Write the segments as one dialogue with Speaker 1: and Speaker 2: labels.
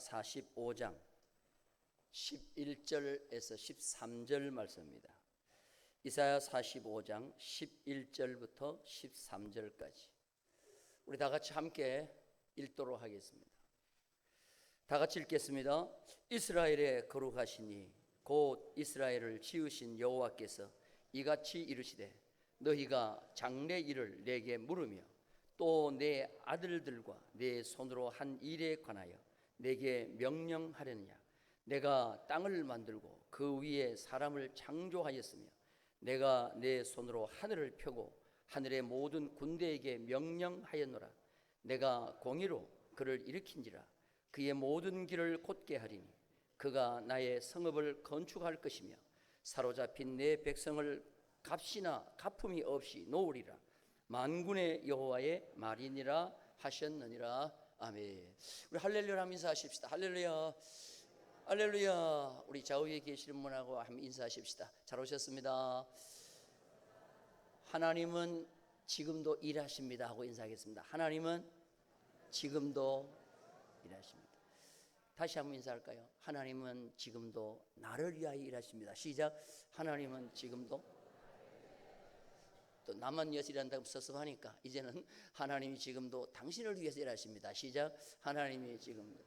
Speaker 1: 45장 11절에서 13절 말씀입니다. 이사야 45장 11절부터 13절까지 우리 다 같이 함께 읽도록 하겠습니다. 다 같이 읽겠습니다. 이스라엘의 거룩하시니 곧 이스라엘을 지으신 여호와께서 이같이 이르시되 너희가 장래 일을 내게 물으며 또 내 아들들과 내 손으로 한 일에 관하여 내게 명령하려느냐. 내가 땅을 만들고 그 위에 사람을 창조하였으며 내가 내 손으로 하늘을 펴고 하늘의 모든 군대에게 명령하였노라. 내가 공의로 그를 일으킨지라. 그의 모든 길을 곧게 하리니 그가 나의 성읍을 건축할 것이며 사로잡힌 내 백성을 값이나 갚음이 없이 놓으리라. 만군의 여호와의 말이니라 하셨느니라. 아멘. 우리 할렐루야 하면 인사하십시다. 할렐루야, 할렐루야. 우리 좌우에 계시는 분하고 한번 인사하십시다. 잘 오셨습니다. 하나님은 지금도 일하십니다 하고 인사하겠습니다. 하나님은 지금도 일하십니다. 다시 한번 인사할까요? 하나님은 지금도 나를 위하여 일하십니다. 시작. 하나님은 지금도. 또 나만 위해서 일한다고 섭섭하니까 이제는 하나님이 지금도 당신을 위해서 일하십니다. 시작. 하나님이 지금도.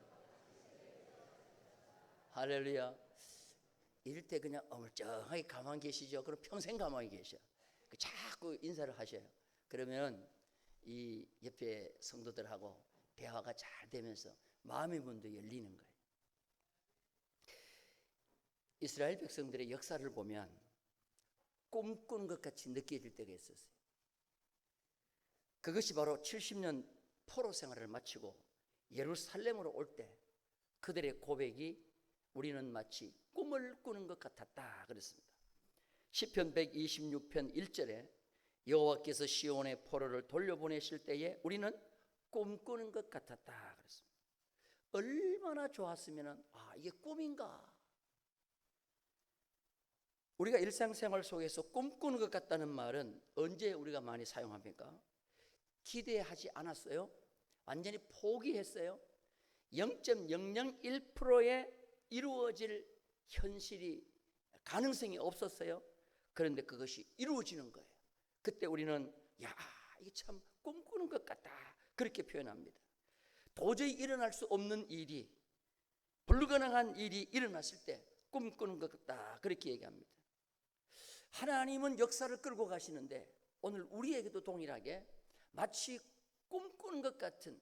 Speaker 1: 할렐루야. 이럴 때 그냥 어물쩡하게 가만히 계시죠? 그럼 평생 가만히 계셔. 자꾸 인사를 하셔요. 그러면 이 옆에 성도들하고 대화가 잘 되면서 마음의 문도 열리는 거예요. 이스라엘 백성들의 역사를 보면 꿈꾸는 것 같이 느껴질 때가 있었어요. 그것이 바로 70년 포로 생활을 마치고 예루살렘으로 올 때 그들의 고백이 우리는 마치 꿈을 꾸는 것 같았다 그랬습니다. 시편 126편 1절에 여호와께서 시온의 포로를 돌려보내실 때에 우리는 꿈꾸는 것 같았다 그랬습니다. 얼마나 좋았으면 이게 꿈인가. 우리가 일상생활 속에서 꿈꾸는 것 같다는 말은 언제 우리가 많이 사용합니까? 기대하지 않았어요? 완전히 포기했어요? 0.001%의 이루어질 현실이 가능성이 없었어요? 그런데 그것이 이루어지는 거예요. 그때 우리는 이게 참 꿈꾸는 것 같다 그렇게 표현합니다. 도저히 일어날 수 없는 일이, 불가능한 일이 일어났을 때 꿈꾸는 것 같다 그렇게 얘기합니다. 하나님은 역사를 끌고 가시는데 오늘 우리에게도 동일하게 마치 꿈꾸는 것 같은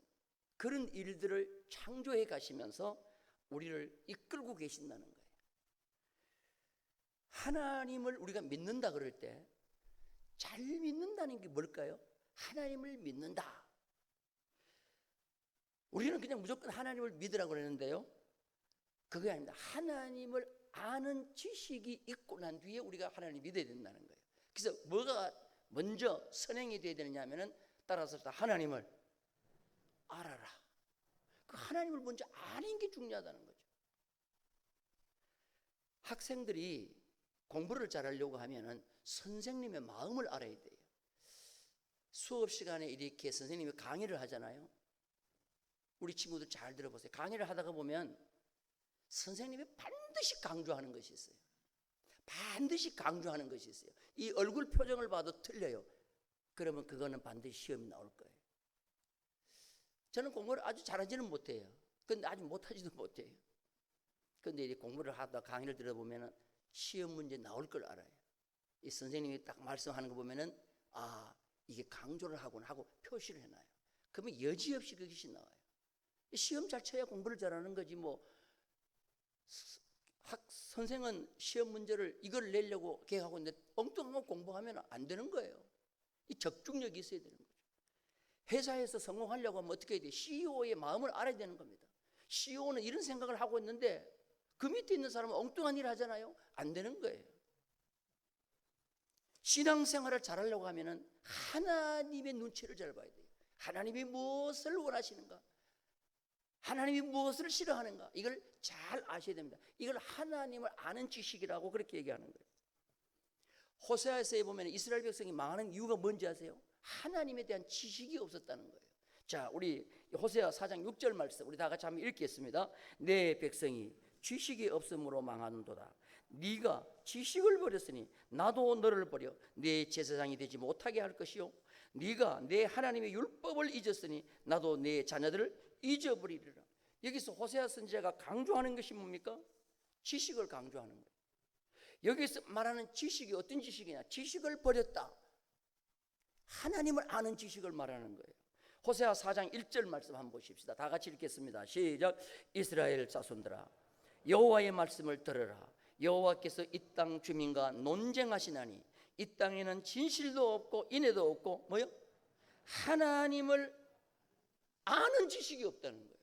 Speaker 1: 그런 일들을 창조해 가시면서 우리를 이끌고 계신다는 거예요. 하나님을 우리가 믿는다 그럴 때 잘 믿는다는 게 뭘까요? 하나님을 믿는다. 우리는 그냥 무조건 하나님을 믿으라고 그러는데요, 그게 아닙니다. 하나님을 아는 지식이 있고 난 뒤에 우리가 하나님을 믿어야 된다는 거예요. 그래서 뭐가 먼저 선행이 되어야 되느냐 하면은 따라서 하나님을 알아라. 그 하나님을 먼저 아는 게 중요하다는 거죠. 학생들이 공부를 잘하려고 하면은 선생님의 마음을 알아야 돼요. 수업 시간에 이렇게 선생님이 강의를 하잖아요. 우리 친구들 잘 들어보세요. 강의를 하다가 보면 선생님이 반드시 강조하는 것이 있어요. 반드시 강조하는 것이 있어요. 이 얼굴 표정을 봐도 틀려요. 그러면 그거는 반드시 시험이 나올 거예요. 저는 공부를 아주 잘하지는 못해요. 근데 아주 못하지도 못해요. 근데 공부를 하다 강의를 들어보면 시험 문제 나올 걸 알아요. 이 선생님이 딱 말씀하는 거 보면은 이게 강조를 하구나 하고 표시를 해놔요. 그러면 여지없이 그것이 나와요. 시험 잘 쳐야 공부를 잘하는 거지 선생은 시험 문제를 이걸 내려고 계획하고 있는데 엉뚱한 거 공부하면 안 되는 거예요. 이 적중력이 있어야 되는 거죠. 회사에서 성공하려고 하면 어떻게 해야 돼요? CEO의 마음을 알아야 되는 겁니다. CEO는 이런 생각을 하고 있는데 그 밑에 있는 사람은 엉뚱한 일을 하잖아요. 안 되는 거예요. 신앙생활을 잘하려고 하면 하나님의 눈치를 잘 봐야 돼요. 하나님이 무엇을 원하시는가? 하나님이 무엇을 싫어하는가? 이걸 잘 아셔야 됩니다. 이걸 하나님을 아는 지식이라고 그렇게 얘기하는 거예요. 호세아서에 보면 이스라엘 백성이 망하는 이유가 뭔지 아세요? 하나님에 대한 지식이 없었다는 거예요. 자, 우리 호세아 4장 6절 말씀 우리 다 같이 한번 읽겠습니다. 내 백성이 지식이 없음으로 망하는도다. 네가 지식을 버렸으니 나도 너를 버려 내 제사장이 되지 못하게 할 것이요 네가 내 하나님의 율법을 잊었으니 나도 내 자녀들을 잊어버리리라. 여기서 호세아 선지자가 강조하는 것이 뭡니까? 지식을 강조하는 거예요. 여기서 말하는 지식이 어떤 지식이냐? 지식을 버렸다. 하나님을 아는 지식을 말하는 거예요. 호세아 4장 1절 말씀 한번 보십시다. 다 같이 읽겠습니다. 시작. 이스라엘 자손들아 여호와의 말씀을 들으라. 여호와께서 이 땅 주민과 논쟁하시나니 이 땅에는 진실도 없고 인애도 없고 뭐요? 하나님을 아는 지식이 없다는 거예요.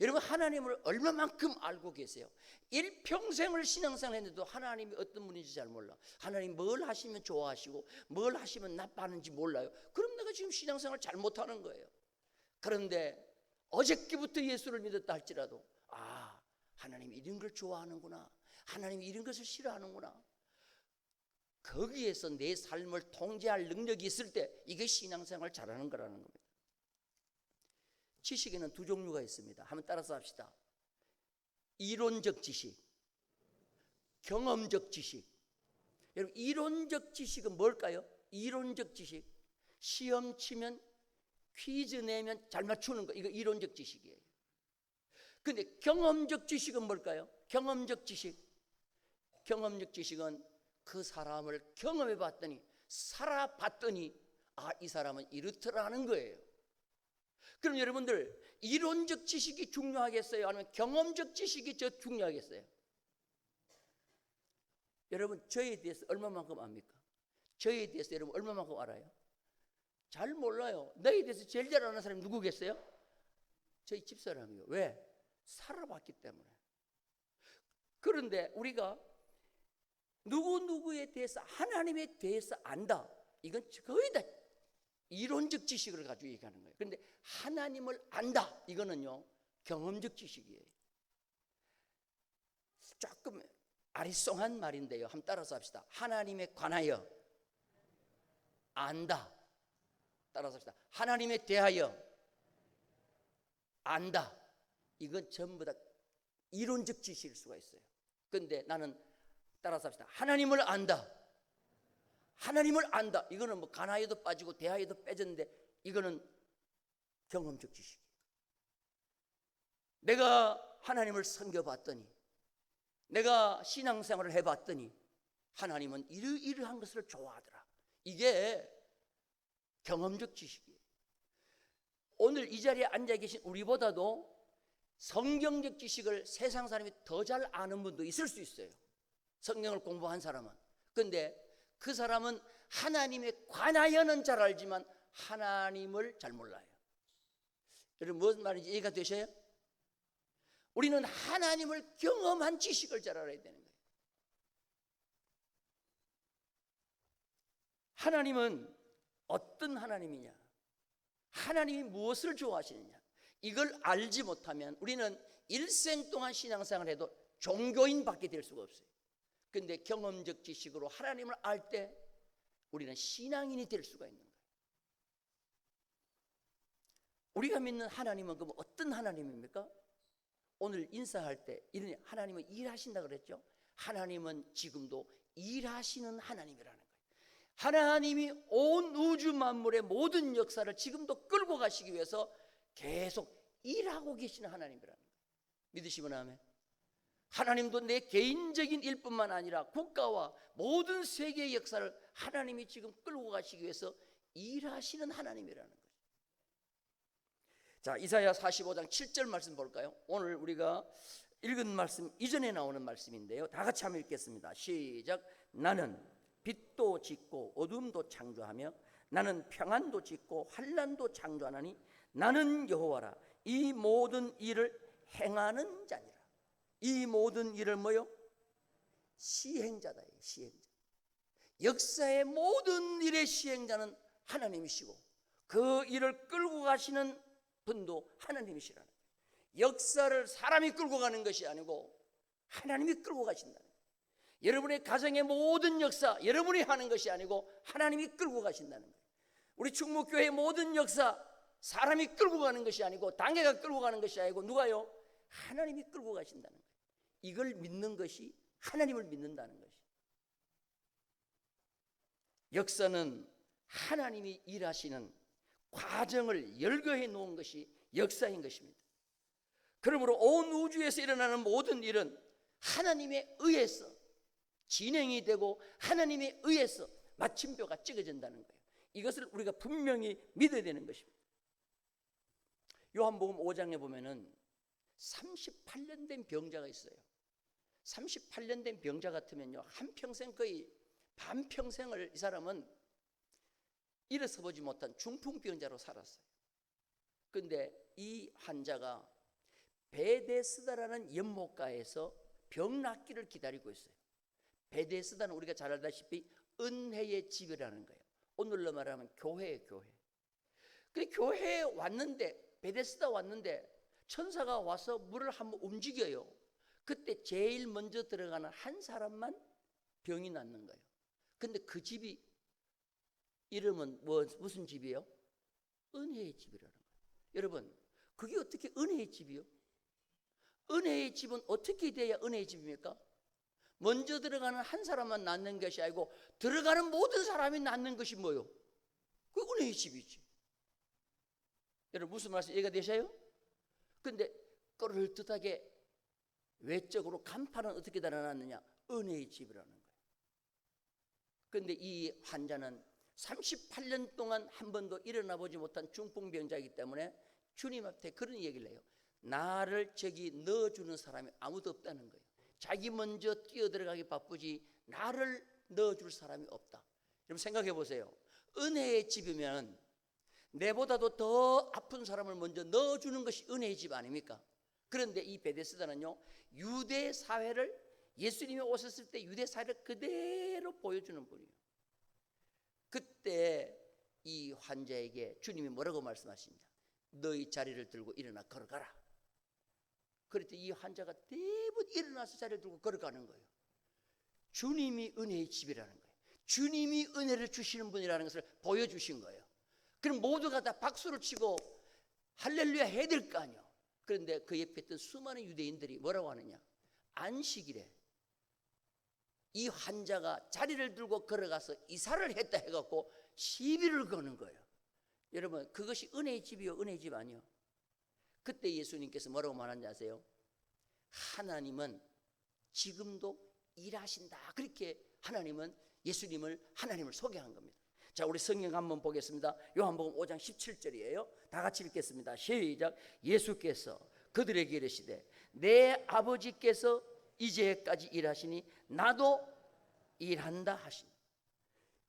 Speaker 1: 여러분 하나님을 얼마만큼 알고 계세요? 일평생을 신앙생활 했는데도 하나님이 어떤 분인지 잘 몰라. 하나님 뭘 하시면 좋아하시고 뭘 하시면 나빠하는지 몰라요. 그럼 내가 지금 신앙생활 잘못하는 거예요. 그런데 어저께부터 예수를 믿었다 할지라도 하나님이 이런 걸 좋아하는구나, 하나님이 이런 것을 싫어하는구나, 거기에서 내 삶을 통제할 능력이 있을 때 이게 신앙생활 잘하는 거라는 겁니다. 지식에는 두 종류가 있습니다. 한번 따라서 합시다. 이론적 지식, 경험적 지식. 여러분 이론적 지식은 뭘까요? 이론적 지식, 시험 치면 퀴즈 내면 잘 맞추는 거, 이거 이론적 지식이에요. 근데 경험적 지식은 뭘까요? 경험적 지식, 경험적 지식은 그 사람을 경험해 봤더니 살아봤더니 이 사람은 이렇더라는 거예요. 그럼 여러분들 이론적 지식이 중요하겠어요? 아니면 경험적 지식이 더 중요하겠어요? 여러분 저에 대해서 얼마만큼 압니까? 저에 대해서 여러분 얼마만큼 알아요? 잘 몰라요. 너에 대해서 제일 잘 아는 사람이 누구겠어요? 저희 집사람이요. 왜? 살아봤기 때문에. 그런데 우리가 누구누구에 대해서 하나님에 대해서 안다, 이건 거의 다 이론적 지식을 가지고 얘기하는 거예요. 그런데 하나님을 안다, 이거는요 경험적 지식이에요. 조금 아리송한 말인데요, 한번 따라서 합시다. 하나님에 관하여 안다. 따라서 합시다. 하나님에 대하여 안다. 이건 전부 다 이론적 지식일 수가 있어요. 그런데 나는 따라서 합시다. 하나님을 안다. 하나님을 안다. 이거는 뭐 가나에도 빠지고 대하에도 빼졌는데 이거는 경험적 지식이에요. 내가 하나님을 섬겨봤더니, 내가 신앙생활을 해봤더니 하나님은 이러이러한 것을 좋아하더라. 이게 경험적 지식이에요. 오늘 이 자리에 앉아 계신 우리보다도 성경적 지식을 세상 사람이 더 잘 아는 분도 있을 수 있어요. 성경을 공부한 사람은. 그런데 그 사람은 하나님에 관하여는 잘 알지만 하나님을 잘 몰라요. 여러분 무슨 말인지 이해가 되셔요? 우리는 하나님을 경험한 지식을 잘 알아야 되는 거예요. 하나님은 어떤 하나님이냐, 하나님이 무엇을 좋아하시느냐, 이걸 알지 못하면 우리는 일생 동안 신앙생활을 해도 종교인밖에 될 수가 없어요. 그런데 경험적 지식으로 하나님을 알 때 우리는 신앙인이 될 수가 있는 거예요. 우리가 믿는 하나님은 그럼 어떤 하나님입니까? 오늘 인사할 때 이런 하나님은 일하신다 그랬죠. 하나님은 지금도 일하시는 하나님이라는 거예요. 하나님이 온 우주 만물의 모든 역사를 지금도 끌고 가시기 위해서 계속 일하고 계시는 하나님이라는 거예요. 믿으시면 아멘. 하나님도 내 개인적인 일뿐만 아니라 국가와 모든 세계의 역사를 하나님이 지금 끌고 가시기 위해서 일하시는 하나님이라는 거예요. 자, 이사야 45장 7절 말씀 볼까요? 오늘 우리가 읽은 말씀 이전에 나오는 말씀인데요, 다 같이 한번 읽겠습니다. 시작. 나는 빛도 짓고 어둠도 창조하며 나는 평안도 짓고 환난도 창조하나니 나는 여호와라. 이 모든 일을 행하는 자니라. 이 모든 일을 뭐요? 시행자다. 시행자. 역사의 모든 일의 시행자는 하나님이시고 그 일을 끌고 가시는 분도 하나님이시라는 거예요. 역사를 사람이 끌고 가는 것이 아니고 하나님이 끌고 가신다는 거예요. 여러분의 가정의 모든 역사 여러분이 하는 것이 아니고 하나님이 끌고 가신다는 거예요. 우리 충무교회의 모든 역사 사람이 끌고 가는 것이 아니고 당회가 끌고 가는 것이 아니고 누가요? 하나님이 끌고 가신다는 거예요. 이걸 믿는 것이 하나님을 믿는다는 것이. 역사는 하나님이 일하시는 과정을 열거해 놓은 것이 역사인 것입니다. 그러므로 온 우주에서 일어나는 모든 일은 하나님에 의해서 진행이 되고 하나님에 의해서 마침표가 찍어진다는 거예요. 이것을 우리가 분명히 믿어야 되는 것입니다. 요한복음 5장에 보면은 38년 된 병자가 있어요. 38년 된 병자 같으면요, 한평생 거의 반평생을 이 사람은 일어서 보지 못한 중풍병자로 살았어요. 그런데 이 환자가 베데스다라는 연못가에서 병 낫기를 기다리고 있어요. 베데스다는 우리가 잘 알다시피 은혜의 집이라는 거예요. 오늘로 말하면 교회예요, 교회. 그 교회에 왔는데, 베데스다 왔는데 천사가 와서 물을 한번 움직여요. 그때 제일 먼저 들어가는 한 사람만 병이 낫는 거예요. 근데 그 집이 이름은 무슨 집이에요? 은혜의 집이라는 거예요. 여러분, 그게 어떻게 은혜의 집이요? 은혜의 집은 어떻게 돼야 은혜의 집입니까? 먼저 들어가는 한 사람만 낫는 것이 아니고 들어가는 모든 사람이 낫는 것이 뭐요? 그 은혜의 집이지. 여러분, 무슨 말씀 이해가 되셔요? 근데 그럴듯하게 외적으로 간판은 어떻게 달아놨느냐? 은혜의 집이라는 거예요. 그런데 이 환자는 38년 동안 한 번도 일어나 보지 못한 중풍병자이기 때문에 주님 앞에 그런 얘기를 해요. 나를 저기 넣어주는 사람이 아무도 없다는 거예요. 자기 먼저 뛰어들어가기 바쁘지 나를 넣어줄 사람이 없다. 여러분 생각해 보세요. 은혜의 집이면 내보다도 더 아픈 사람을 먼저 넣어주는 것이 은혜의 집 아닙니까? 그런데 이 베데스다는요, 유대 사회를, 예수님이 오셨을 때 유대 사회를 그대로 보여주는 분이에요. 그때 이 환자에게 주님이 뭐라고 말씀하십니까? 너희 자리를 들고 일어나 걸어가라. 그랬더니 이 환자가 대부분 일어나서 자리를 들고 걸어가는 거예요. 주님이 은혜의 집이라는 거예요. 주님이 은혜를 주시는 분이라는 것을 보여주신 거예요. 그럼 모두가 다 박수를 치고 할렐루야 해야 될 거 아니에요. 그런데 그 옆에 있던 수많은 유대인들이 뭐라고 하느냐? 안식일에 이 환자가 자리를 들고 걸어가서 이사를 했다 해갖고 시비를 거는 거예요. 여러분, 그것이 은혜의 집이요, 은혜의 집 아니요? 그때 예수님께서 뭐라고 말하는지 아세요? 하나님은 지금도 일하신다. 그렇게 예수님을 하나님을 소개한 겁니다. 자, 우리 성경 한번 보겠습니다. 요한복음 5장 17절이에요. 다 같이 읽겠습니다. 시작. 예수께서 그들에게 이르시되 내 아버지께서 이제까지 일하시니 나도 일한다 하시니.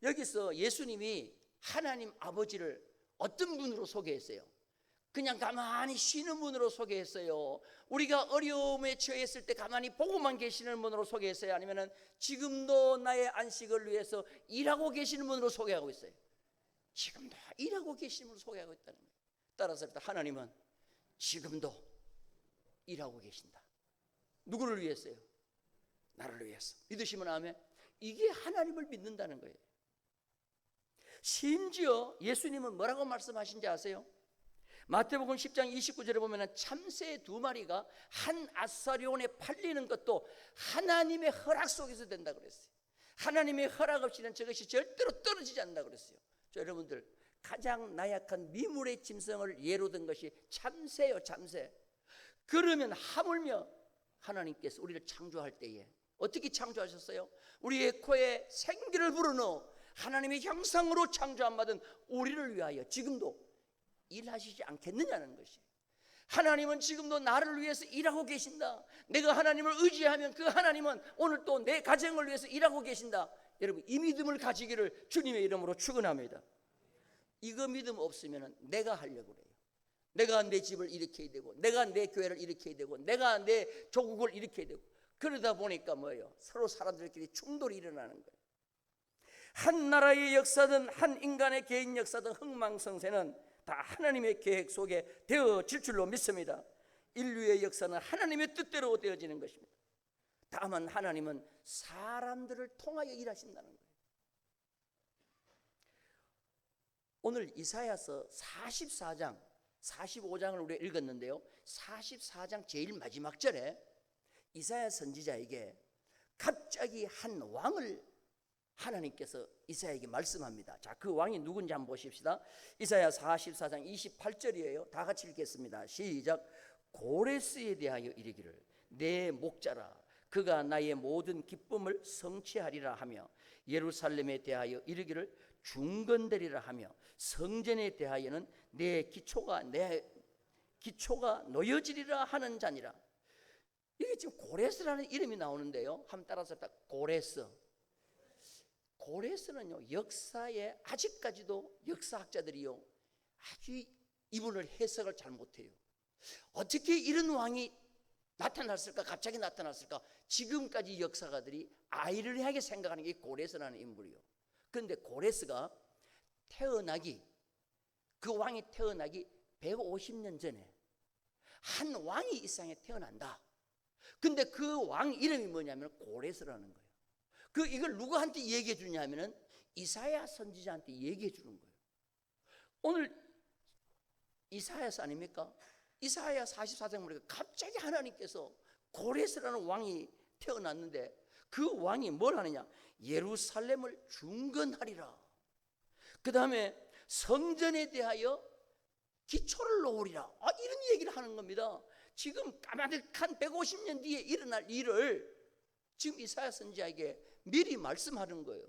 Speaker 1: 여기서 예수님이 하나님 아버지를 어떤 분으로 소개했어요? 그냥 가만히 쉬는 분으로 소개했어요? 우리가 어려움에 처했을 때 가만히 보고만 계시는 분으로 소개했어요? 아니면 지금도 나의 안식을 위해서 일하고 계시는 분으로 소개하고 있어요? 지금도 일하고 계시는 분으로 소개하고 있다는 거예요. 따라서 하나님은 지금도 일하고 계신다. 누구를 위해서요? 나를 위해서. 믿으시면 아멘. 이게 하나님을 믿는다는 거예요. 심지어 예수님은 뭐라고 말씀하신지 아세요? 마태복음 10장 29절에 보면 참새 2마리가 한 아사리온에 팔리는 것도 하나님의 허락 속에서 된다고 그랬어요. 하나님의 허락 없이는 저것이 절대로 떨어지지 않는다고 그랬어요. 여러분들, 가장 나약한 미물의 짐승을 예로 든 것이 참새요, 참새. 그러면 하물며 하나님께서 우리를 창조할 때에 어떻게 창조하셨어요? 우리의 코에 생기를 불어넣어 하나님의 형상으로 창조한 받은 우리를 위하여 지금도 일하시지 않겠느냐는 것이에요. 하나님은 지금도 나를 위해서 일하고 계신다. 내가 하나님을 의지하면 그 하나님은 오늘 또 내 가정을 위해서 일하고 계신다. 여러분, 이 믿음을 가지기를 주님의 이름으로 축원합니다. 이거 믿음 없으면 내가 하려고 그래요. 내가 내 집을 일으켜야 되고, 내가 내 교회를 일으켜야 되고, 내가 내 조국을 일으켜야 되고, 그러다 보니까 뭐예요? 서로 사람들끼리 충돌이 일어나는 거예요. 한 나라의 역사든 한 인간의 개인 역사든 흥망성쇠는 다 하나님의 계획 속에 되어질 줄로 믿습니다. 인류의 역사는 하나님의 뜻대로 되어지는 것입니다. 다만 하나님은 사람들을 통하여 일하신다는 거예요. 오늘 이사야서 44장 45장을 우리가 읽었는데요, 44장 제일 마지막 절에 이사야 선지자에게 갑자기 한 왕을 하나님께서 이사야에게 말씀합니다. 자, 그 왕이 누군지 한번 보십시다. 이사야 44장 28절이에요. 다 같이 읽겠습니다. 시작. 고레스에 대하여 이르기를 내 목자라, 그가 나의 모든 기쁨을 성취하리라 하며, 예루살렘에 대하여 이르기를 중건되리라 하며, 성전에 대하여는 내 기초가 놓여지리라 하는 자니라. 이게 지금 고레스라는 이름이 나오는데요, 한번 따라서 고레스. 고레스는요, 역사에 아직까지도 역사학자들이요 아주 이분을 해석을 잘 못해요. 어떻게 이런 왕이 나타났을까? 갑자기 나타났을까? 지금까지 역사가들이 아이러니하게 생각하는 게 고레스라는 인물이요. 그런데 고레스가 그 왕이 태어나기 150년 전에 한 왕이 이 세상에 태어난다. 근데 그 왕 이름이 뭐냐면 고레스라는 거예요. 이걸 누구한테 얘기해 주냐면은 이사야 선지자한테 얘기해 주는 거예요. 오늘 이사야서 아닙니까? 이사야 44장 보니까 갑자기 하나님께서 고레스라는 왕이 태어났는데, 그 왕이 뭘 하느냐? 예루살렘을 중건하리라. 그 다음에 성전에 대하여 기초를 놓으리라. 이런 얘기를 하는 겁니다. 지금 까마득한 150년 뒤에 일어날 일을 지금 이사야 선지자에게 미리 말씀하는 거예요.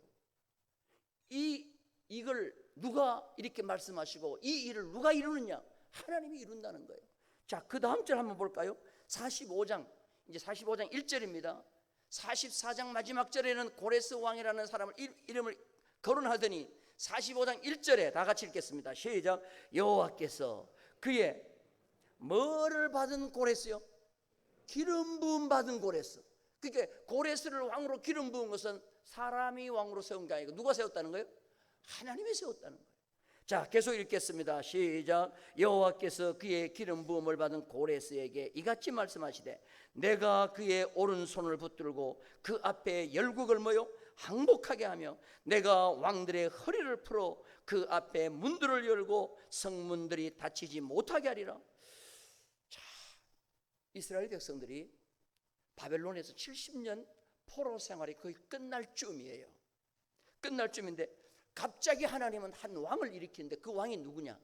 Speaker 1: 이걸 누가 이렇게 말씀하시고 이 일을 누가 이루느냐? 하나님이 이룬다는 거예요. 자, 그 다음 절 한번 볼까요? 45장, 이제 45장 1절입니다. 44장 마지막 절에는 고레스 왕이라는 사람을 이름을 거론하더니 45장 1절에 다 같이 읽겠습니다. 시작. 여호와께서 그의 뭐를 받은 고레스요? 기름 부음 받은 고레스. 그러니까 고레스를 왕으로 기름 부은 것은 사람이 왕으로 세운 게 아니고 누가 세웠다는 거예요? 하나님이 세웠다는 거예요. 자, 계속 읽겠습니다. 시작. 여호와께서 그의 기름 부음을 받은 고레스에게 이같이 말씀하시되 내가 그의 오른손을 붙들고 그 앞에 열국을 항복하게 하며 내가 왕들의 허리를 풀어 그 앞에 문들을 열고 성문들이 닫히지 못하게 하리라. 자, 이스라엘 백성들이 바벨론에서 70년 포로 생활이 거의 끝날 쯤이에요. 끝날 쯤인데 갑자기 하나님은 한 왕을 일으키는데 그 왕이 누구냐?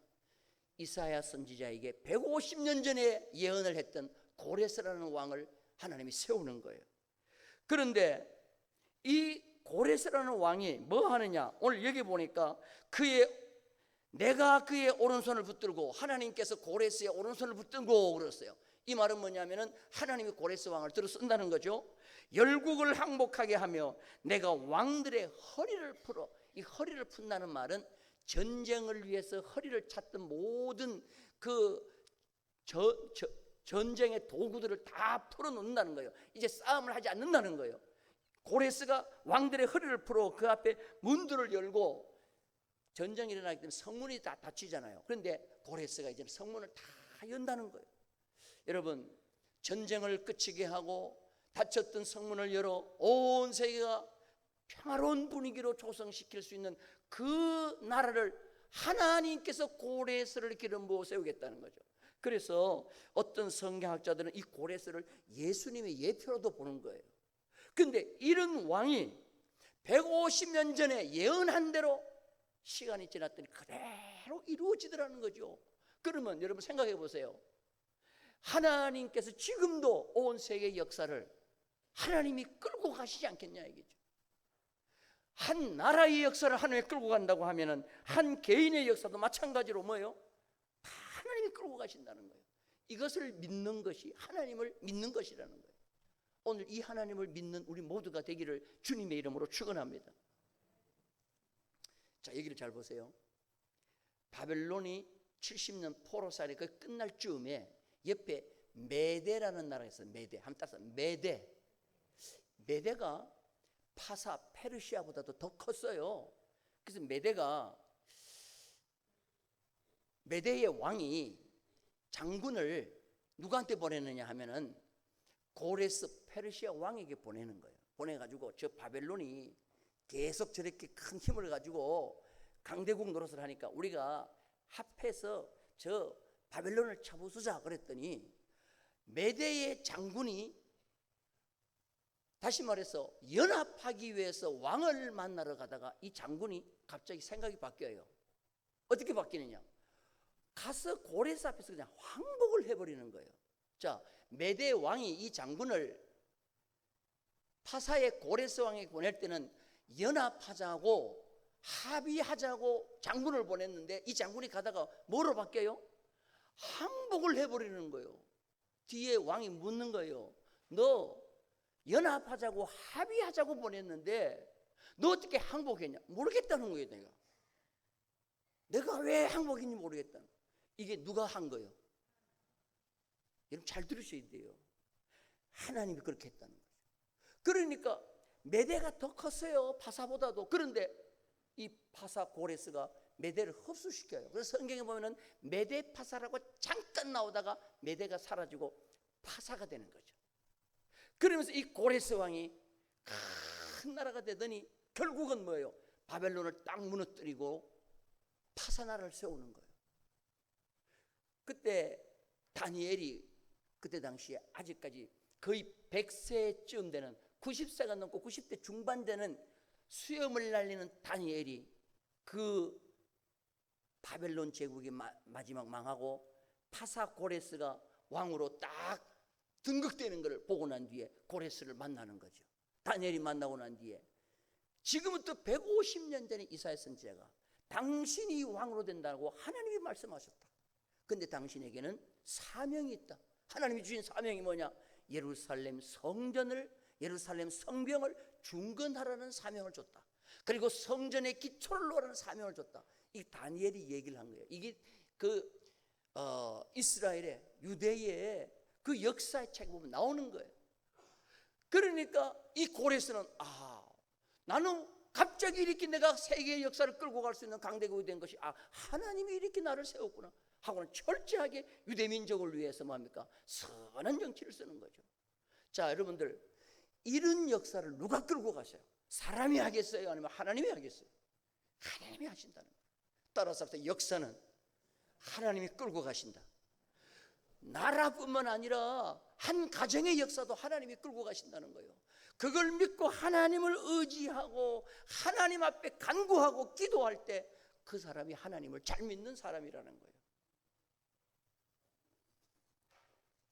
Speaker 1: 이사야 선지자에게 150년 전에 예언을 했던 고레스라는 왕을 하나님이 세우는 거예요. 그런데 이 고레스라는 왕이 뭐 하느냐? 오늘 여기 보니까 내가 그의 오른손을 붙들고, 하나님께서 고레스의 오른손을 붙들고 그랬어요. 이 말은 뭐냐면은 하나님이 고레스 왕을 들어 쓴다는 거죠. 열국을 항복하게 하며 내가 왕들의 허리를 풀어. 이 허리를 푼다는 말은 전쟁을 위해서 허리를 찾던 모든 전쟁의 도구들을 다 풀어놓는다는 거예요. 이제 싸움을 하지 않는다는 거예요. 고레스가 왕들의 허리를 풀어 그 앞에 문들을 열고, 전쟁이 일어나기 때문에 성문이 다 닫히잖아요. 그런데 고레스가 이제 성문을 다 연다는 거예요. 여러분, 전쟁을 그치게 하고 닫혔던 성문을 열어 온 세계가 평화로운 분위기로 조성시킬 수 있는 그 나라를 하나님께서 고레스를 기름 부어 세우겠다는 거죠. 그래서 어떤 성경학자들은 이 고레스를 예수님의 예표로도 보는 거예요. 그런데 이런 왕이 150년 전에 예언한 대로 시간이 지났더니 그대로 이루어지더라는 거죠. 그러면 여러분 생각해 보세요. 하나님께서 지금도 온 세계 역사를 하나님이 끌고 가시지 않겠냐 이거죠. 한 나라의 역사를 하나님이 끌고 간다고 하면은 한 개인의 역사도 마찬가지로 다 하나님이 끌고 가신다는 거예요. 이것을 믿는 것이 하나님을 믿는 것이라는 거예요. 오늘 이 하나님을 믿는 우리 모두가 되기를 주님의 이름으로 축원합니다. 자, 얘기를 잘 보세요. 바벨론이 70년 포로살이 끝날 즈음에 옆에 메대라는 나라가 있어요. 메대. 한번 따서 메대가 파사 페르시아보다도 더 컸어요. 그래서 메대의 왕이 장군을 누구한테 보내느냐 하면은 고레스 페르시아 왕에게 보내는 거예요. 보내가지고 저 바벨론이 계속 저렇게 큰 힘을 가지고 강대국 노릇을 하니까 우리가 합해서 저 바벨론을 쳐부수자 그랬더니 메대의 장군이 다시 말해서 연합하기 위해서 왕을 만나러 가다가 이 장군이 갑자기 생각이 바뀌어요. 어떻게 바뀌느냐? 가서 고레스 앞에서 그냥 항복을 해버리는 거예요. 자, 메대 왕이 이 장군을 파사의 고레스 왕에게 보낼 때는 연합하자고 합의하자고 장군을 보냈는데 이 장군이 가다가 뭐로 바뀌어요? 항복을 해버리는 거예요. 뒤에 왕이 묻는 거예요. 너 연합하자고 합의하자고 보냈는데 너 어떻게 항복했냐? 모르겠다는 거예요. 내가 왜 항복했는지 모르겠다는 거예요. 이게 누가 한 거예요? 여러분 잘 들으셔야 돼요. 하나님이 그렇게 했다는 거죠. 그러니까 메대가 더 컸어요, 파사보다도. 그런데 이 파사 고레스가 메대를 흡수시켜요. 그래서 성경에 보면은 메대 파사라고 잠깐 나오다가 메대가 사라지고 파사가 되는 거죠. 그러면서 이 고레스 왕이 큰 나라가 되더니 결국은 뭐예요? 바벨론을 딱 무너뜨리고 파사 나라를 세우는 거예요. 그때 다니엘이 그때 당시에 아직까지 거의 100세쯤 되는 90세가 넘고 90대 중반 되는 수염을 날리는 다니엘이 그 바벨론 제국이 마지막 망하고 파사 고레스가 왕으로 딱 등극되는 것을 보고 난 뒤에 고레스를 만나는 거죠. 다니엘이 만나고 난 뒤에 지금부터 150년 전에 이사야 선지자가 당신이 왕으로 된다고 하나님이 말씀하셨다. 근데 당신에게는 사명이 있다. 하나님이 주신 사명이 뭐냐? 예루살렘 성전을, 예루살렘 성벽을 중건하라는 사명을 줬다. 그리고 성전의 기초를 놓으라는 사명을 줬다. 이 다니엘이 얘기를 한 거예요. 이게 이스라엘의 유대의 그 역사의 책에 보면 나오는 거예요. 그러니까 이 고레스는 나는 갑자기 이렇게 내가 세계의 역사를 끌고 갈 수 있는 강대국이 된 것이 하나님이 이렇게 나를 세웠구나 하고는 철저하게 유대민족을 위해서 뭡니까? 선한 정치를 쓰는 거죠. 자, 여러분들 이런 역사를 누가 끌고 가세요? 사람이 하겠어요? 아니면 하나님이 하겠어요? 하나님이 하신다는 거예요. 따라서 역사는 하나님이 끌고 가신다. 나라뿐만 아니라 한 가정의 역사도 하나님이 끌고 가신다는 거예요. 그걸 믿고 하나님을 의지하고 하나님 앞에 간구하고 기도할 때 그 사람이 하나님을 잘 믿는 사람이라는 거예요.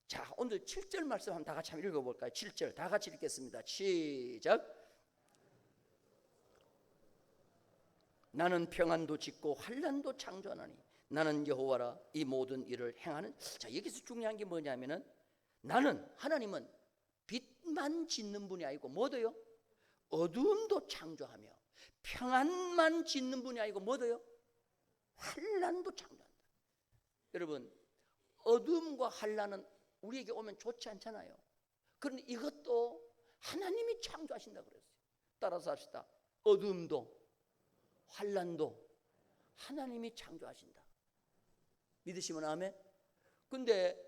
Speaker 1: 자, 오늘 7절 말씀 한번 다 같이 한번 읽어볼까요? 7절 다 같이 읽겠습니다. 시작. 나는 평안도 짓고 환난도 창조하나니 나는 여호와라 이 모든 일을 행하는. 자, 여기서 중요한 게 뭐냐면은 나는, 하나님은 빛만 짓는 분이 아니고 뭐도요? 어두움도 창조하며 평안만 짓는 분이 아니고 뭐도요? 환난도 창조한다. 여러분, 어두움과 환난은 우리에게 오면 좋지 않잖아요. 그런데 이것도 하나님이 창조하신다 그랬어요. 따라서 합시다. 어두움도 환난도 하나님이 창조하신다. 믿으시면 아멘. 근데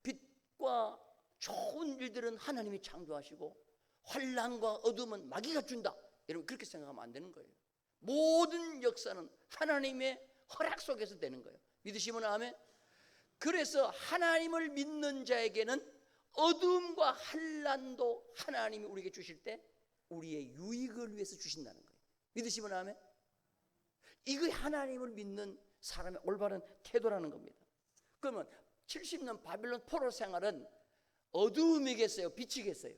Speaker 1: 빛과 좋은 일들은 하나님이 창조하시고 환난과 어둠은 마귀가 준다. 여러분 그렇게 생각하면 안 되는 거예요. 모든 역사는 하나님의 허락 속에서 되는 거예요. 믿으시면 아멘. 그래서 하나님을 믿는 자에게는 어둠과 환난도 하나님이 우리에게 주실 때 우리의 유익을 위해서 주신다는 거예요. 믿으시면 아멘. 이게 하나님을 믿는 사람의 올바른 태도라는 겁니다. 그러면 70년 바빌론 포로 생활은 어두움이겠어요? 빛이겠어요?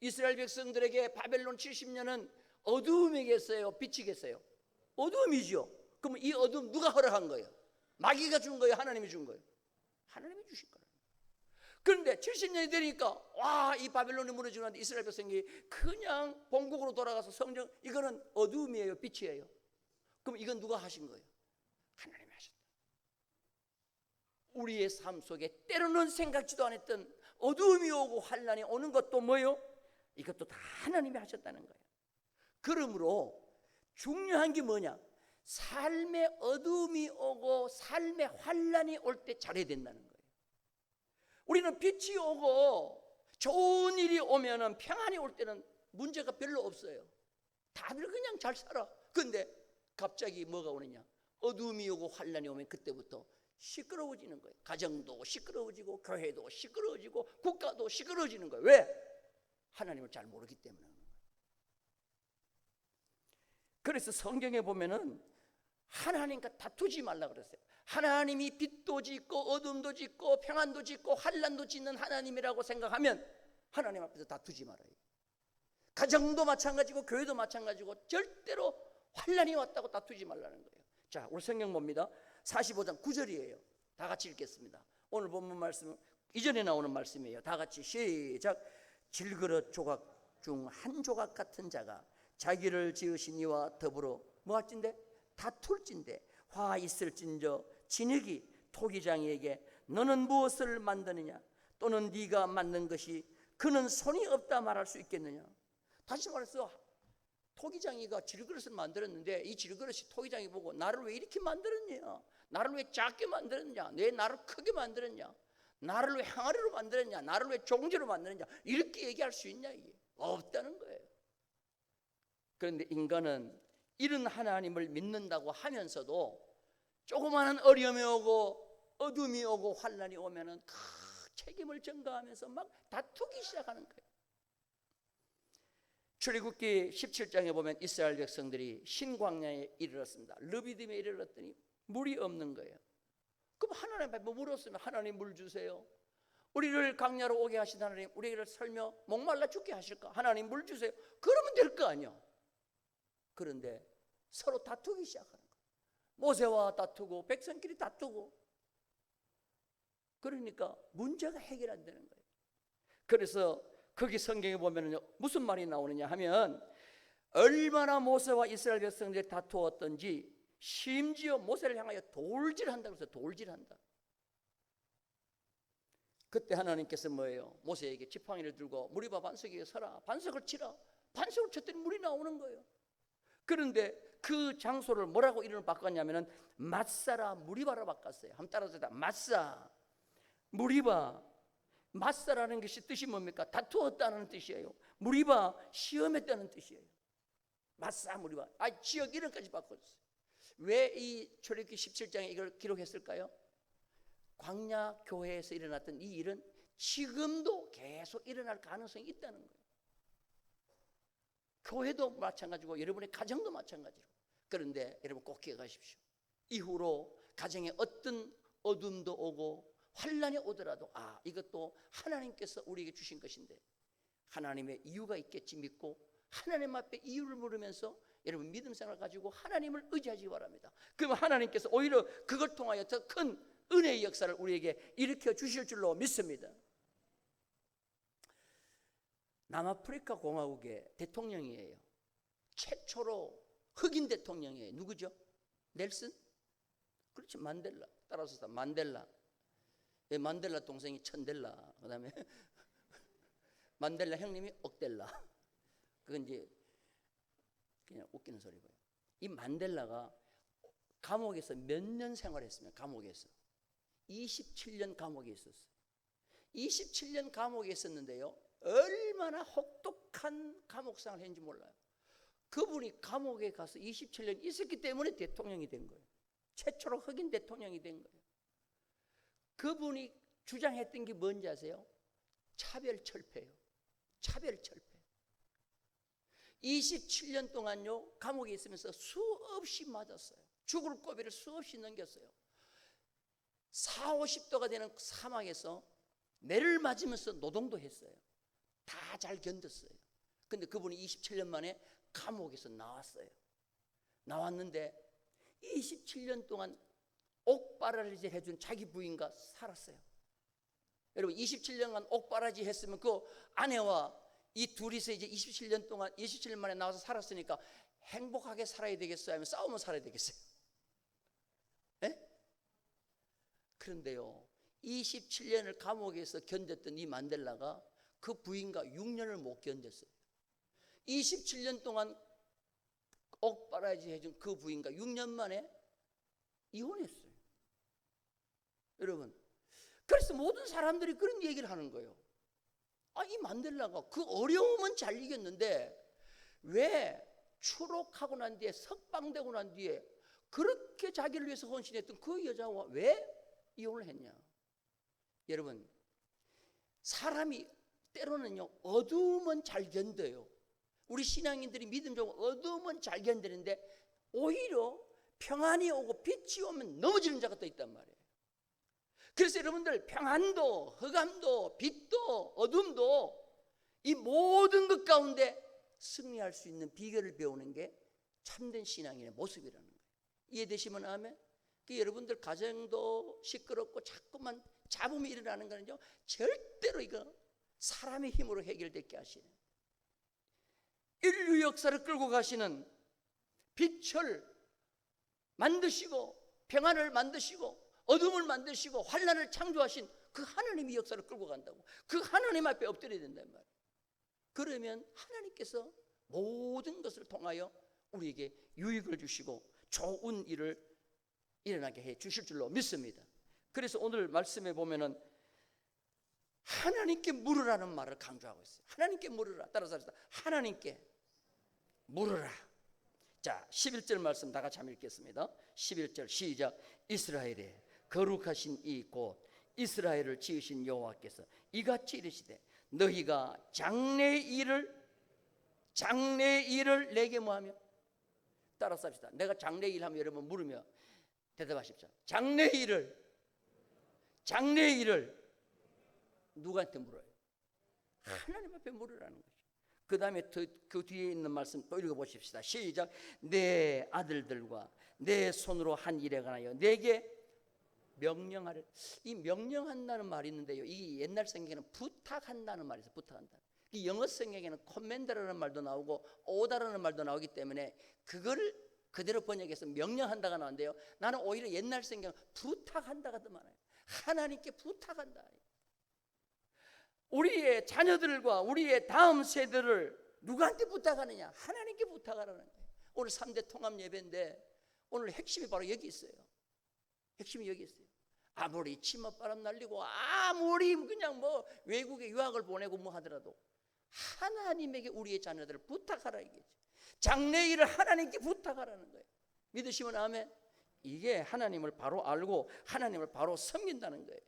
Speaker 1: 이스라엘 백성들에게 바벨론 70년은 어두움이겠어요? 빛이겠어요? 어두움이죠. 그러면 이 어두움 누가 허락한 거예요? 마귀가 준 거예요? 하나님이 준 거예요? 하나님이 주신 거예요. 그런데 70년이 되니까 이 바벨론이 무너지는데 이스라엘 백성이 그냥 본국으로 돌아가서 성전, 이거는 어두움이에요? 빛이에요? 그럼 이건 누가 하신 거예요? 하나님이 하셨다. 우리의 삶 속에 때로는 생각지도 않았던 어두움이 오고 환난이 오는 것도 뭐예요? 이것도 다 하나님이 하셨다는 거예요. 그러므로 중요한 게 뭐냐? 삶의 어두움이 오고 삶의 환난이 올 때 잘해야 된다는 거예요. 우리는 빛이 오고 좋은 일이 오면은, 평안이 올 때는 문제가 별로 없어요. 다들 그냥 잘 살아. 그런데 갑자기 뭐가 오느냐? 어둠이 오고 환란이 오면 그때부터 시끄러워지는 거예요. 가정도 시끄러워지고 교회도 시끄러워지고 국가도 시끄러워지는 거예요. 왜? 하나님을 잘 모르기 때문에. 그래서 성경에 보면은 하나님과 다투지 말라 그랬어요. 하나님이 빛도 짓고 어둠도 짓고 평안도 짓고 환란도 짓는 하나님이라고 생각하면 하나님 앞에서 다투지 말아요. 가정도 마찬가지고 교회도 마찬가지고 절대로 환란이 왔다고 다투지 말라는 거예요. 자, 우리 성경 봅니다. 45장 9절이에요. 다 같이 읽겠습니다. 오늘 본문 말씀은 이전에 나오는 말씀이에요. 다 같이 시작. 질그릇 조각 중 한 조각 같은 자가 자기를 지으신 이와 더불어 뭐할진대? 다툴진대. 화 있을진저 진흙이 토기장이에게 너는 무엇을 만드느냐? 또는 네가 만든 것이 그는 손이 없다 말할 수 있겠느냐? 다시 말해서 토기장이가 질그릇을 만들었는데 이 질그릇이 토기장이 보고 나를 왜 이렇게 만들었냐? 나를 왜 작게 만들었냐? 내 나를 크게 만들었냐? 나를 왜 항아리로 만들었냐? 나를 왜 종지로 만들었냐? 이렇게 얘기할 수 있냐? 이게 없다는 거예요. 그런데 인간은 이런 하나님을 믿는다고 하면서도 조그마한 어려움이 오고 어둠이 오고 환란이 오면은 그 책임을 전가하면서 막 다투기 시작하는 거예요. 출애굽기 17장에 보면 이스라엘 백성들이 신광야에 이르렀습니다. 르비딤에 이르렀더니 물이 없는 거예요. 그럼 하나님 앞에 뭐 물었으면 하나님 물 주세요. 우리를 광야로 오게 하신 하나님 우리를 설며 목말라 죽게 하실까? 하나님 물 주세요. 그러면 될 거 아니야. 그런데 서로 다투기 시작하는 거예요. 모세와 다투고 백성끼리 다투고 그러니까 문제가 해결 안 되는 거예요. 그래서 거기 성경에 보면요 무슨 말이 나오느냐 하면 얼마나 모세와 이스라엘 백성들이 다투었던지 심지어 모세를 향하여 돌질한다고 해서 돌질한다. 그때 하나님께서 뭐예요? 모세에게 지팡이를 들고 무리바 반석 위에 서라. 반석을 치라. 반석을 쳤더니 물이 나오는 거예요. 그런데 그 장소를 뭐라고 이름을 바꿨냐면은 마사라 무리바로 바꿨어요. 한번 따라서 마사 무리바. 마사라는 것이 뜻이 뭡니까? 다투었다는 뜻이에요. 무리바 시험했다는 뜻이에요. 마사 무리바. 지역 이름까지 바꿨어요. 왜 이 출애굽기 17장에 이걸 기록했을까요? 광야 교회에서 일어났던 이 일은 지금도 계속 일어날 가능성이 있다는 거예요. 교회도 마찬가지고 여러분의 가정도 마찬가지로. 그런데 여러분 꼭 기억하십시오. 이후로 가정에 어떤 어둠도 오고 환란이 오더라도 이것도 하나님께서 우리에게 주신 것인데 하나님의 이유가 있겠지 믿고 하나님 앞에 이유를 물으면서 여러분 믿음 생활을 가지고 하나님을 의지하시기 바랍니다. 그러면 하나님께서 오히려 그걸 통하여 더 큰 은혜의 역사를 우리에게 일으켜 주실 줄로 믿습니다. 남아프리카 공화국의 대통령이에요. 최초로 흑인 대통령이에요. 누구죠? 넬슨? 그렇지, 만델라. 따라서 만델라. 만델라 동생이 천델라. 그 다음에 만델라 형님이 억델라. 그건 이제 그냥 웃기는 소리고요. 이 만델라가 감옥에서 몇 년 생활했으면 감옥에서 27년 감옥에 있었어요. 27년 감옥에 있었는데요. 얼마나 혹독한 감옥생활을 했는지 몰라요. 그분이 감옥에 가서 27년 있었기 때문에 대통령이 된 거예요. 최초로 흑인 대통령이 된 거예요. 그분이 주장했던 게 뭔지 아세요? 차별철폐예요. 차별철폐. 27년 동안요 감옥에 있으면서 수없이 맞았어요. 죽을 고비를 수없이 넘겼어요. 40~50도가 되는 사막에서 매를 맞으면서 노동도 했어요. 다 잘 견뎠어요. 근데 그분이 27년 만에 감옥에서 나왔어요. 나왔는데 27년 동안 옥바라지 해준 자기 부인과 살았어요. 여러분 27년간 옥바라지 했으면 그 아내와 이 둘이서 이제 27년 만에 나와서 살았으니까 행복하게 살아야 되겠어요? 아니면 싸우면 살아야 되겠어요? 네? 그런데요 27년을 감옥에서 견뎠던 이 만델라가 그 부인과 6년을 못 견뎠어요. 27년 동안 옥바라지 해준 그 부인과 6년 만에 이혼했어요. 여러분 그래서 모든 사람들이 그런 얘기를 하는 거예요. 이 만델라가 그 어려움은 잘 이겼는데 왜 추록하고 난 뒤에, 석방되고 난 뒤에 그렇게 자기를 위해서 헌신했던 그 여자와 왜 이혼을 했냐? 여러분, 사람이 때로는요, 어두움은 잘 견뎌요. 우리 신앙인들이 믿음 좀 어두움은 잘 견디는데 오히려 평안이 오고 빛이 오면 넘어지는 자가 또 있단 말이에요. 그래서 여러분들, 평안도, 흑암도, 빛도, 어둠도 이 모든 것 가운데 승리할 수 있는 비결을 배우는 게 참된 신앙인의 모습이라는 거예요. 이해되시면 아멘. 여러분들 가정도 시끄럽고 자꾸만 잡음이 일어나는 거는요, 절대로 이거 사람의 힘으로 해결되게 하시는, 인류 역사를 끌고 가시는, 빛을 만드시고 평안을 만드시고 어둠을 만드시고 환난을 창조하신 그 하나님이 역사를 끌고 간다고. 그 하나님 앞에 엎드려야 된단 말이에요. 그러면 하나님께서 모든 것을 통하여 우리에게 유익을 주시고 좋은 일을 일어나게 해 주실 줄로 믿습니다. 그래서 오늘 말씀에 보면은 하나님께 물으라는 말을 강조하고 있어요. 하나님께 물으라. 따라서 합시다. 하나님께 물으라. 자, 11절 말씀 다 같이 한번 읽겠습니다. 11절 시작. 이스라엘의 거룩하신 이 곧 이스라엘을 지으신 여호와께서 이같이 이르시되 너희가 장래의 일을 내게 뭐하며? 따라서 합시다. 내가 장래의 일 하면 여러분 물으며 대답하십시오. 장래의 일을 누구한테 물어요? 하나님 앞에 물으라는 거죠. 그 다음에 그 뒤에 있는 말씀 또 읽어보십시다. 시작. 내 아들들과 내 손으로 한 일에 관하여 내게 명령하라. 이 명령한다는 말이 있는데요, 이 옛날 성경에는 부탁한다는 말이 있어요. 부탁한다. 이 영어 성경에는 command라는 말도 나오고 order라는 말도 나오기 때문에 그거를 그대로 번역해서 명령한다가 나오는데요, 나는 오히려 옛날 성경은 부탁한다가 더 많아요. 하나님께 부탁한다. 우리의 자녀들과 우리의 다음 세대를 누구한테 부탁하느냐? 하나님께 부탁하라는 거예요. 오늘 3대 통합 예배인데 오늘 핵심이 바로 여기 있어요. 핵심이 여기 있어요. 아무리 치맛바람 날리고 아무리 그냥 뭐 외국에 유학을 보내고 뭐 하더라도 하나님에게 우리의 자녀들을 부탁하라 이거죠. 장래 일을 하나님께 부탁하라는 거예요. 믿으시면 아멘. 이게 하나님을 바로 알고 하나님을 바로 섬긴다는 거예요.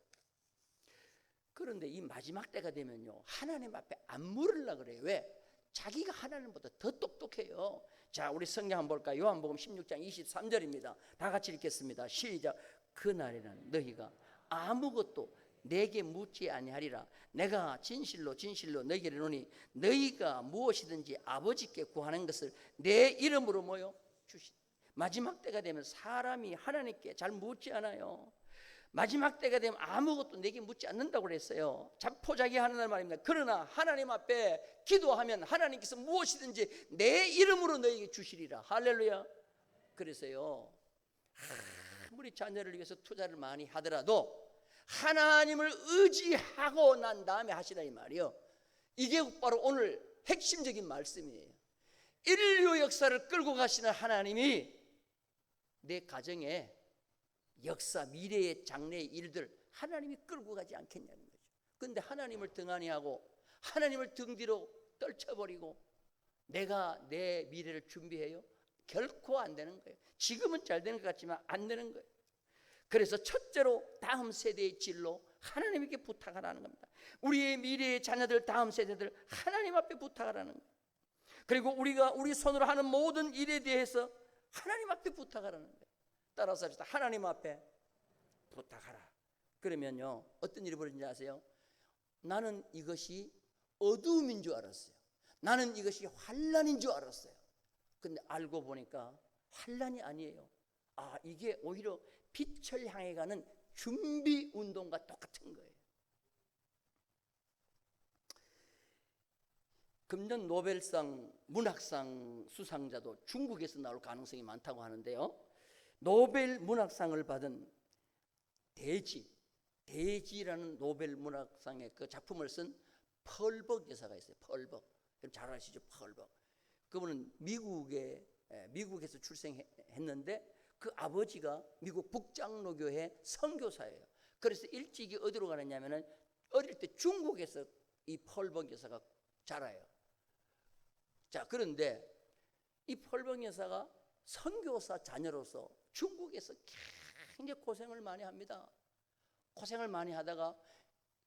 Speaker 1: 그런데 이 마지막 때가 되면요, 하나님 앞에 안 물으려고 그래요. 왜? 자기가 하나님보다 더 똑똑해요. 자, 우리 성경 한번 볼까요? 요한복음 16장 23절입니다. 다 같이 읽겠습니다. 시작. 그날에는 너희가 아무것도 내게 묻지 아니하리라. 내가 진실로 진실로 너희에게 이르노니 너희가 무엇이든지 아버지께 구하는 것을 내 이름으로 모여 주시리. 마지막 때가 되면 사람이 하나님께 잘 묻지 않아요. 마지막 때가 되면 아무것도 내게 묻지 않는다고 그랬어요. 자포자기하는 말입니다. 그러나 하나님 앞에 기도하면 하나님께서 무엇이든지 내 이름으로 너에게 주시리라. 할렐루야. 그래서요, 아무리 자녀를 위해서 투자를 많이 하더라도 하나님을 의지하고 난 다음에 하시라 이 말이요. 이게 바로 오늘 핵심적인 말씀이에요. 인류 역사를 끌고 가시는 하나님이 내 가정에 역사, 미래의 장래의 일들 하나님이 끌고 가지 않겠냐는 거죠. 그런데 하나님을 등한히 하고 하나님을 등 뒤로 떨쳐버리고 내가 내 미래를 준비해요? 결코 안 되는 거예요. 지금은 잘 되는 것 같지만 안 되는 거예요. 그래서 첫째로 다음 세대의 진로 하나님에게 부탁하라는 겁니다. 우리의 미래의 자녀들, 다음 세대들 하나님 앞에 부탁하라는 거예요. 그리고 우리가 우리 손으로 하는 모든 일에 대해서 하나님 앞에 부탁하라는 거예요. 따라서 합시다. 하나님 앞에 부탁하라. 그러면요, 어떤 일이 벌어진지 아세요? 나는 이것이 어두움인 줄 알았어요. 나는 이것이 환난인 줄 알았어요. 근데 알고 보니까 환난이 아니에요. 이게 오히려 빛을 향해 가는 준비 운동과 똑같은 거예요. 금년 노벨상 문학상 수상자도 중국에서 나올 가능성이 많다고 하는데요, 노벨 문학상을 받은 대지라는 노벨 문학상의 그 작품을 쓴 펄벅 여사가 있어요. 펄벅. 잘 아시죠? 펄벅. 그분은 미국에서 출생했는데 그 아버지가 미국 북장로교회 선교사예요. 그래서 일찍이 어디로 가느냐면은 어릴 때 중국에서 이 펄벅 여사가 자라요. 자, 그런데 이 펄벙 여사가 선교사 자녀로서 중국에서 굉장히 고생을 많이 합니다. 고생을 많이 하다가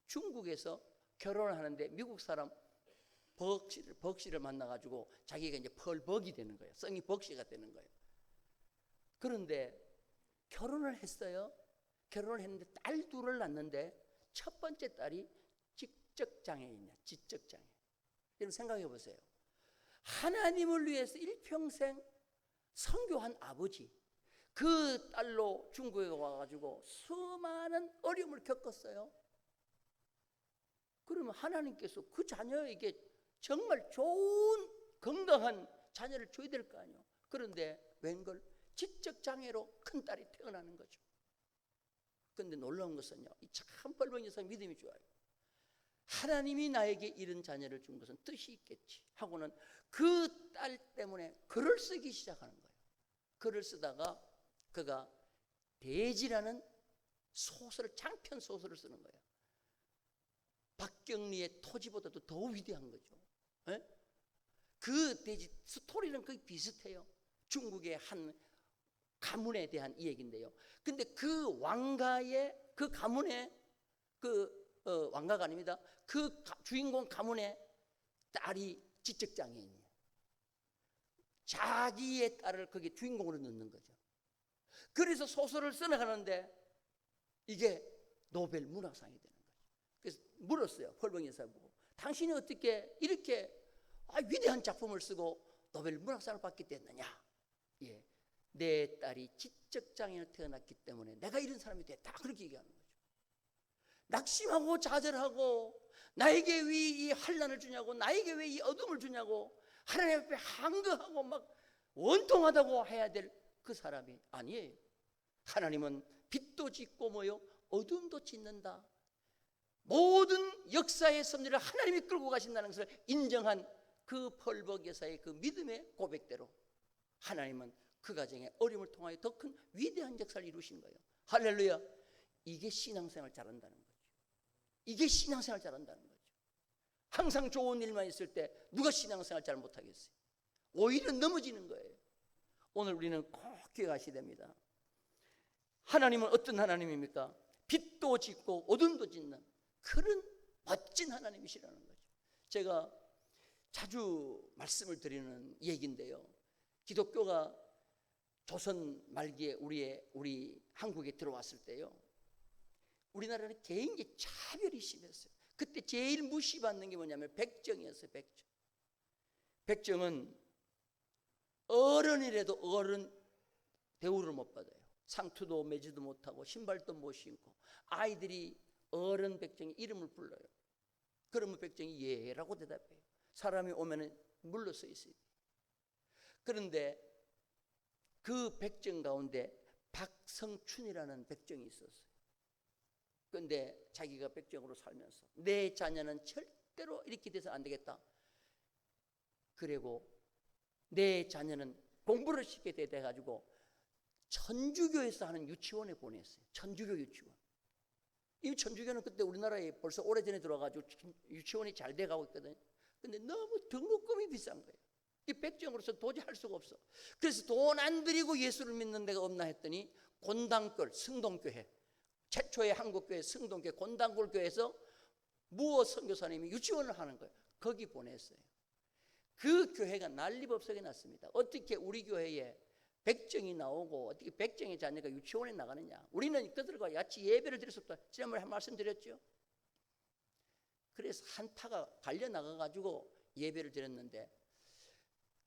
Speaker 1: 중국에서 결혼을 하는데 미국 사람 벅씨를 만나가지고 자기가 이제 펄벅이 되는 거예요. 성이 벅씨가 되는 거예요. 그런데 결혼을 했어요. 결혼을 했는데 딸 둘을 낳는데 첫 번째 딸이 지적장애인이야. 지적장애. 여러분 생각해 보세요. 하나님을 위해서 일평생 선교한 아버지, 그 딸로 중국에 와가지고 수많은 어려움을 겪었어요. 그러면 하나님께서 그 자녀에게 정말 좋은 건강한 자녀를 줘야 될 거 아니에요. 그런데 웬걸 지적장애로 큰 딸이 태어나는 거죠. 그런데 놀라운 것은요, 이 참 펄벙 여사 믿음이 좋아요. 하나님이 나에게 이런 자녀를 준 것은 뜻이 있겠지 하고는 그 딸 때문에 글을 쓰기 시작하는 거예요. 글을 쓰다가 그가 대지라는 소설을, 장편 소설을 쓰는 거예요. 박경리의 토지보다도 더 위대한 거죠. 에? 그 대지 스토리는 거의 비슷해요. 중국의 한 가문에 대한 이야기인데요. 근데 그 왕가의 그 가문의 왕가가 아닙니다. 그 주인공 가문의 딸이 지적장애인이에요. 자기의 딸을 거기에 주인공으로 넣는 거죠. 그래서 소설을 써나가는데 이게 노벨 문학상이 되는 거죠. 그래서 물었어요. 펄벙 여사 보고, 당신이 어떻게 이렇게 위대한 작품을 쓰고 노벨 문학상을 받게 됐느냐. 예, 내 딸이 지적장애로 태어났기 때문에 내가 이런 사람이 됐다. 그렇게 얘기하는 거죠. 낙심하고 좌절하고 나에게 왜 이 환난을 주냐고, 나에게 왜 이 어둠을 주냐고 하나님 앞에 항거하고 막 원통하다고 해야 될 그 사람이 아니에요. 하나님은 빛도 짓고 뭐요? 어둠도 짓는다. 모든 역사의 섭리를 하나님이 끌고 가신다는 것을 인정한 그 펄벅 여사의 그 믿음의 고백대로 하나님은 그 가정의 어려움을 통하여 더 큰 위대한 역사를 이루신 거예요. 할렐루야. 이게 신앙생활 잘한다는 거죠. 이게 신앙생활 잘한다는 거죠. 항상 좋은 일만 있을 때 누가 신앙생활 잘 못하겠어요? 오히려 넘어지는 거예요. 오늘 우리는 꼭 기억하셔야 됩니다. 하나님은 어떤 하나님입니까? 빛도 짓고 어둠도 짓는 그런 멋진 하나님이시라는 거죠. 제가 자주 말씀을 드리는 얘기인데요. 기독교가 조선 말기에 우리 한국에 들어왔을 때요, 우리나라는 개인기 차별이 심했어요. 그때 제일 무시받는 게 뭐냐면 백정이었어요. 백정은 어른이라도 어른 대우를 못 받아요. 상투도 매지도 못하고 신발도 못 신고 아이들이 어른 백정의 이름을 불러요. 그러면 백정이 예라고 대답해요. 사람이 오면은 물러서 있어요. 그런데 그 백정 가운데 박성춘이라는 백정이 있었어요. 그런데 자기가 백정으로 살면서 내 자녀는 절대로 이렇게 돼서 안 되겠다. 그리고 내 자녀는 공부를 시켜야 돼가지고 천주교에서 하는 유치원에 보냈어요. 천주교 유치원. 이 천주교는 그때 우리나라에 벌써 오래전에 들어와가지고 유치원이 잘 돼가고 있거든요. 근데 너무 등록금이 비싼 거예요. 이 백정으로서 도저히 할 수가 없어. 그래서 돈 안 들이고 예수를 믿는 데가 없나 했더니 곤당골 승동교회, 최초의 한국교회 승동교회 곤당골교회에서 무어 선교사님이 유치원을 하는 거예요. 거기 보냈어요. 그 교회가 난리법석이 났습니다. 어떻게 우리 교회에 백정이 나오고 어떻게 백정의 자녀가 유치원에 나가느냐. 우리는 그들과 같이 예배를 드릴 수 없다. 지난번에 한 말씀 드렸죠. 그래서 한타가 갈려나가가지고 예배를 드렸는데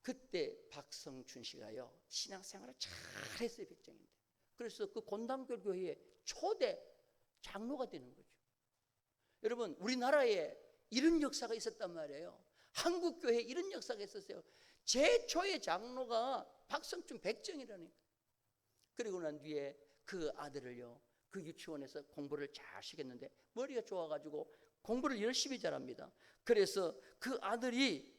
Speaker 1: 그때 박성춘 씨가요, 신앙생활을 잘했어요. 백정인데. 그래서 그 곤당골 교회의 초대 장로가 되는 거죠. 여러분, 우리나라에 이런 역사가 있었단 말이에요. 한국교회에 이런 역사가 있었어요. 제초의 장로가 박성춘 백정이라니까. 그리고 난 뒤에 그 아들을요, 그 유치원에서 공부를 잘 시켰는데 머리가 좋아가지고 공부를 열심히 잘합니다. 그래서 그 아들이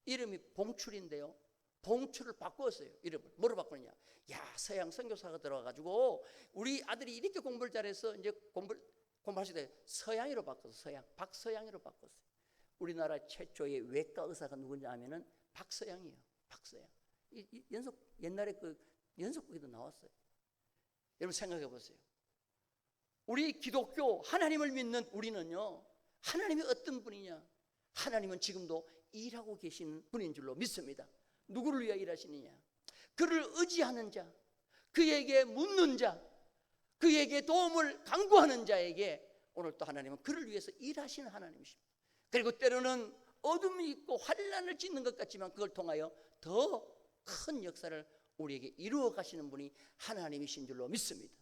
Speaker 1: 이름이 봉출인데요, 봉출을 바꿨어요. 이름을 뭐로 바꾸느냐. 야, 서양 선교사가 들어가가지고 우리 아들이 이렇게 공부를 잘해서 이제 공부하실 때 서양이로 바꿨어요. 서양, 박서양이로 바꿨어요. 우리나라 최초의 외과 의사가 누구냐 하면은 박서양이에요. 써요. 이 연속 옛날에 그 연속극에도 나왔어요. 여러분 생각해 보세요. 우리 기독교 하나님을 믿는 우리는요, 하나님이 어떤 분이냐? 하나님은 지금도 일하고 계시는 분인 줄로 믿습니다. 누구를 위하여 일하시느냐? 그를 의지하는 자, 그에게 묻는 자, 그에게 도움을 간구하는 자에게 오늘 또 하나님은 그를 위해서 일하시는 하나님이십니다. 그리고 때로는 어둠이 있고 환난을 짓는 것 같지만 그걸 통하여 더 큰 역사를 우리에게 이루어 가시는 분이 하나님이신 줄로 믿습니다.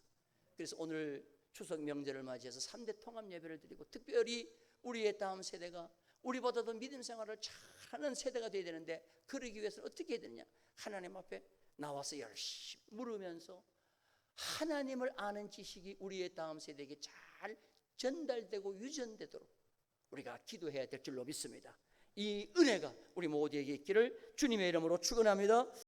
Speaker 1: 그래서 오늘 추석 명절을 맞이해서 3대 통합 예배를 드리고, 특별히 우리의 다음 세대가 우리보다도 믿음 생활을 잘하는 세대가 되어야 되는데, 그러기 위해서는 어떻게 해야 되느냐? 하나님 앞에 나와서 열심히 물으면서 하나님을 아는 지식이 우리의 다음 세대에게 잘 전달되고 유전되도록 우리가 기도해야 될 줄로 믿습니다. 이 은혜가 우리 모두에게 있기를 주님의 이름으로 축원합니다.